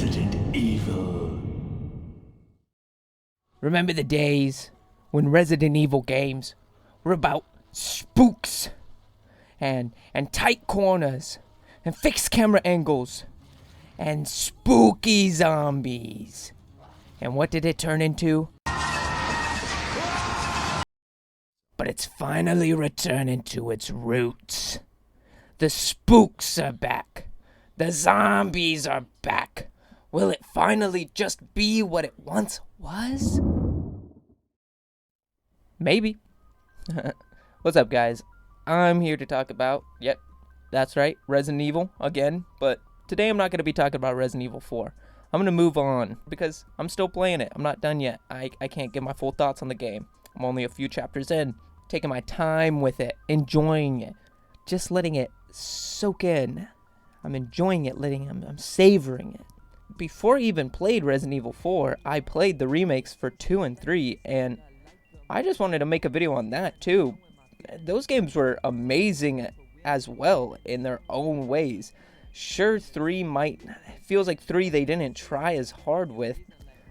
Resident Evil. Remember the days when Resident Evil games were about spooks and tight corners and fixed camera angles and spooky zombies. And what did it turn into? But it's finally returning to its roots. The spooks are back. The zombies are back. Will it finally just be what it once was? Maybe. What's up, guys? I'm here to talk about, yep, that's right, Resident Evil again. But today I'm not going to be talking about Resident Evil 4. I'm going to move on because I'm still playing it. I'm not done yet. I can't give my full thoughts on the game. I'm only a few chapters in, taking my time with it, enjoying it, just letting it soak in. I'm enjoying it, I'm savoring it. Before I even played Resident Evil 4, I played the remakes for 2 and 3, and I just wanted to make a video on that too. Those games were amazing as well in their own ways. Sure, 3 feels like 3 they didn't try as hard with.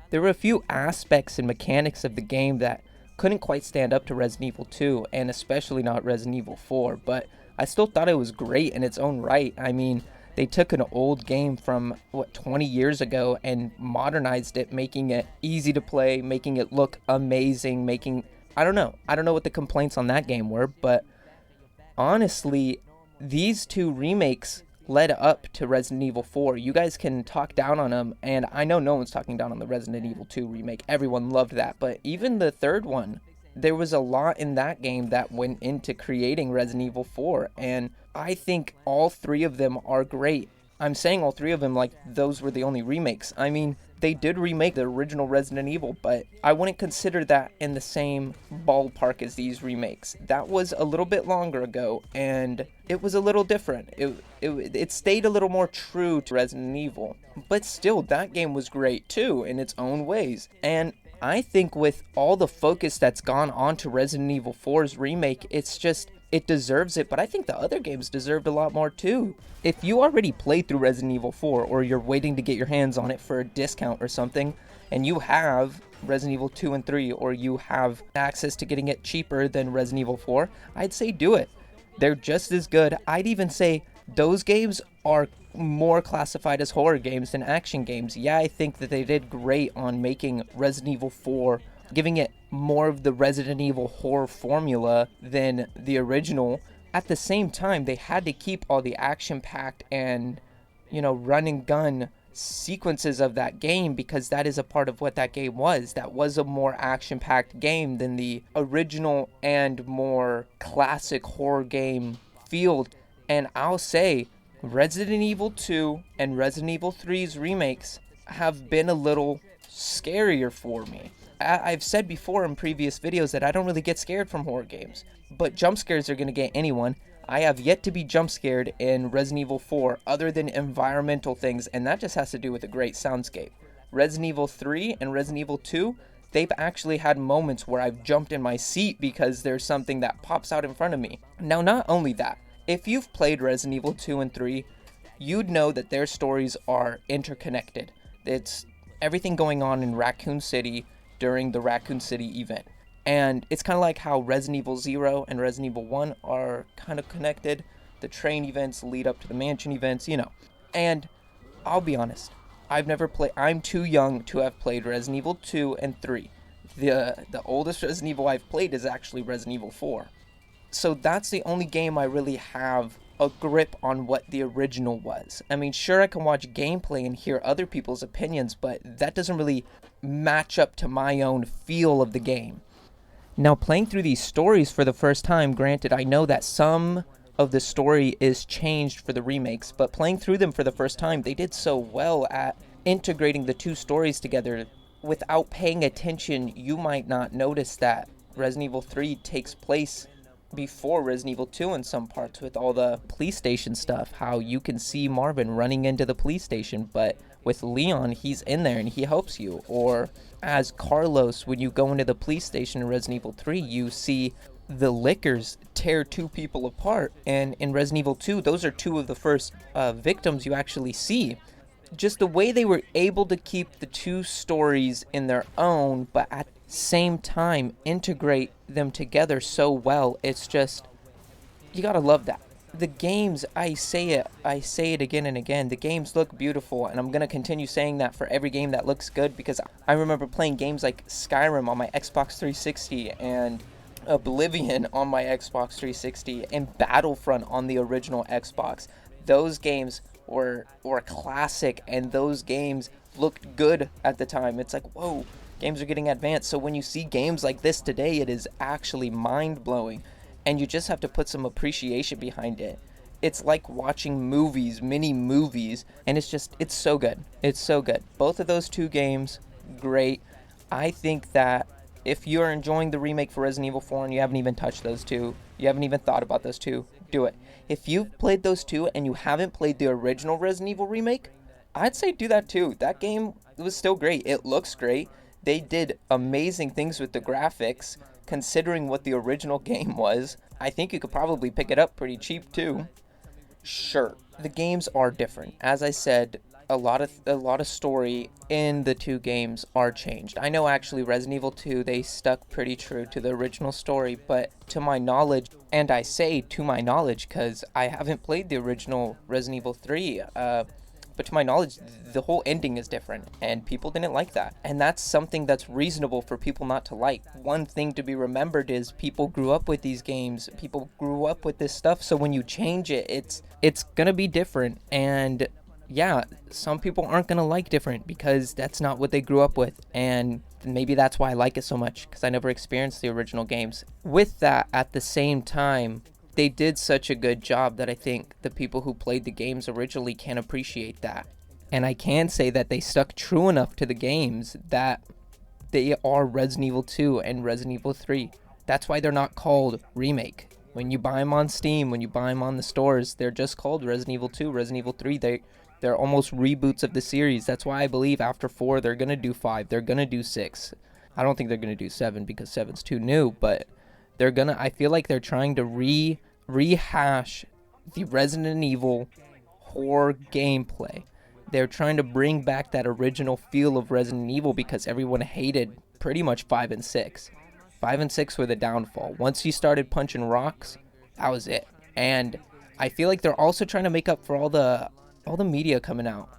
There were a few aspects and mechanics of the game that couldn't quite stand up to Resident Evil 2, and especially not Resident Evil 4, but I still thought it was great in its own right. I mean, they took an old game from, 20 years ago and modernized it, making it easy to play, making it look amazing, I don't know what the complaints on that game were, but honestly, these two remakes led up to Resident Evil 4. You guys can talk down on them, and I know no one's talking down on the Resident Evil 2 remake. Everyone loved that, but even the third one, there was a lot in that game that went into creating Resident Evil 4, and I think all 3 of them are great. I'm saying all 3 of them like those were the only remakes. I mean, they did remake the original Resident Evil, but I wouldn't consider that in the same ballpark as these remakes. That was a little bit longer ago, and it was a little different. It stayed a little more true to Resident Evil, but still, that game was great too in its own ways. And I think with all the focus that's gone on to Resident Evil 4's remake, it deserves it, but I think the other games deserved a lot more too. If you already played through Resident Evil 4, or you're waiting to get your hands on it for a discount or something, and you have Resident Evil 2 and 3, or you have access to getting it cheaper than Resident Evil 4, I'd say do it. They're just as good. I'd even say those games are more classified as horror games than action games. Yeah, I think that they did great on making Resident Evil 4, giving it more of the Resident Evil horror formula than the original. At the same time, they had to keep all the action-packed and, run and gun sequences of that game, because that is a part of what that game was. That was a more action-packed game than the original and more classic horror game feel. And I'll say, Resident Evil 2 and Resident Evil 3's remakes have been a little scarier for me. I've said before in previous videos that I don't really get scared from horror games, but jump scares are going to get anyone. I have yet to be jump scared in Resident Evil 4 other than environmental things, and that just has to do with a great soundscape. Resident Evil 3 and Resident Evil 2, they've actually had moments where I've jumped in my seat because there's something that pops out in front of me. Now, not only that, if you've played Resident Evil 2 and 3, you'd know that their stories are interconnected. It's everything going on in Raccoon City during the Raccoon City event. And it's kind of like how Resident Evil 0 and Resident Evil 1 are kind of connected. The train events lead up to the mansion events, And I'll be honest, I'm too young to have played Resident Evil 2 and 3. The oldest Resident Evil I've played is actually Resident Evil 4. So that's the only game I really have a grip on what the original was. I mean, sure, I can watch gameplay and hear other people's opinions, but that doesn't really match up to my own feel of the game. Now, playing through these stories for the first time, granted, I know that some of the story is changed for the remakes, but playing through them for the first time, they did so well at integrating the two stories together. Without paying attention, you might not notice that Resident Evil 3 takes place before Resident Evil 2 in some parts, with all the police station stuff, how you can see Marvin running into the police station, but with Leon, he's in there and he helps you. Or as Carlos, when you go into the police station in Resident Evil 3, you see the Lickers tear 2 people apart, and in Resident Evil 2, those are 2 of the first victims you actually see. just the way they were able to keep the two stories in their own, but at the same time integrate them together so well. It's just, you gotta love that. The games, I say it again and again, the games look beautiful, and I'm gonna continue saying that for every game that looks good, because I remember playing games like Skyrim on my Xbox 360 and Oblivion on my Xbox 360 and Battlefront on the original Xbox. Those games were classic, and those games looked good at the time. It's like, whoa, games are getting advanced. So when you see games like this today, it is actually mind-blowing, and you just have to put some appreciation behind it. It's like watching movies, mini movies, and it's so good. It's so good. Both of those two games, great. I think that if you're enjoying the remake for Resident Evil 4 and you haven't even touched those two, you haven't even thought about those two, do it. If you've played those two and you haven't played the original Resident Evil remake, I'd say do that too. That game was still great. It looks great. They did amazing things with the graphics, considering what the original game was. I think you could probably pick it up pretty cheap too. Sure, the games are different. As I said, a lot of story in the two games are changed. I know actually Resident Evil 2, they stuck pretty true to the original story, but to my knowledge, and I say to my knowledge because I haven't played the original Resident Evil 3, but to my knowledge, the whole ending is different, and people didn't like that. And that's something that's reasonable for people not to like. One thing to be remembered is people grew up with these games, people grew up with this stuff, so when you change it, it's gonna be different. And yeah, some people aren't gonna like different because that's not what they grew up with, and maybe that's why I like it so much, because I never experienced the original games. With that, at the same time, they did such a good job that I think the people who played the games originally can appreciate that. And I can say that they stuck true enough to the games that they are Resident Evil 2 and Resident Evil 3. That's why they're not called Remake. When you buy them on Steam, when you buy them on the stores, they're just called Resident Evil 2, Resident Evil 3. They're almost reboots of the series. That's why I believe after 4, they're going to do 5. They're going to do 6. I don't think they're going to do 7 because 7's too new, but I feel like they're trying to rehash the Resident Evil horror gameplay. They're trying to bring back that original feel of Resident Evil because everyone hated pretty much 5 and 6. 5 and 6 were the downfall. Once you started punching rocks, that was it. And I feel like they're also trying to make up for all the media coming out.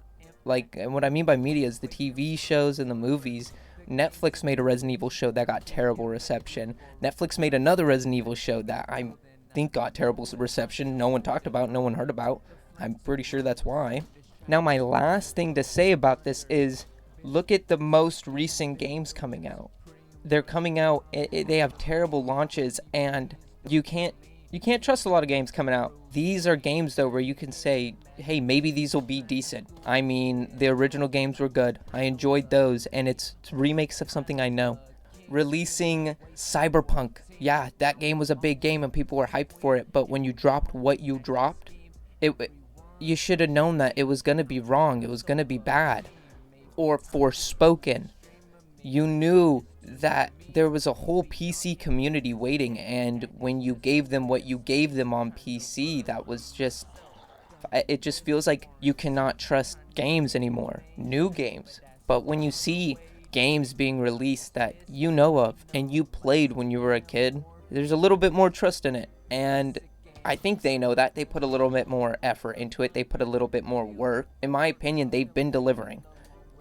Like, and what I mean by media is the TV shows and the movies. Netflix made a Resident Evil show that got terrible reception. Netflix made another Resident Evil show that I think got terrible reception. No one talked about, no one heard about. I'm pretty sure that's why. Now, my last thing to say about this is look at the most recent games coming out. They're coming out, they have terrible launches, and you can't trust a lot of games coming out. These are games, though, where you can say, hey, maybe these will be decent. I mean, the original games were good. I enjoyed those, and it's remakes of something I know. Releasing Cyberpunk. Yeah, that game was a big game, and people were hyped for it, but when you dropped what you dropped, you should have known that it was going to be wrong. It was going to be bad. Or Forspoken. You knew that there was a whole PC community waiting, and when you gave them what you gave them on PC, that was just, it just feels like you cannot trust games anymore, new games. But when you see games being released that you know of and you played when you were a kid, there's a little bit more trust in it, and I think they know that. They put a little bit more effort into it, they put a little bit more work. In my opinion, they've been delivering.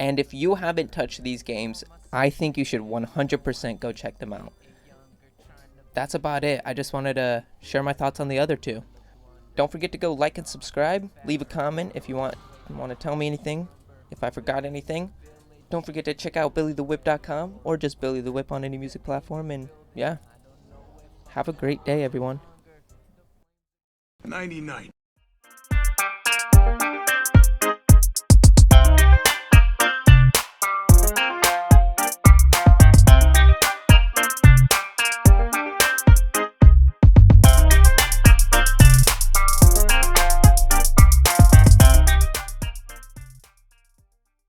And if you haven't touched these games, I think you should 100% go check them out. That's about it. I just wanted to share my thoughts on the other two. Don't forget to go like and subscribe. Leave a comment if you want to tell me anything. If I forgot anything. Don't forget to check out BillyTheWhip.com or just BillyTheWhip on any music platform. And yeah, have a great day, everyone. 99.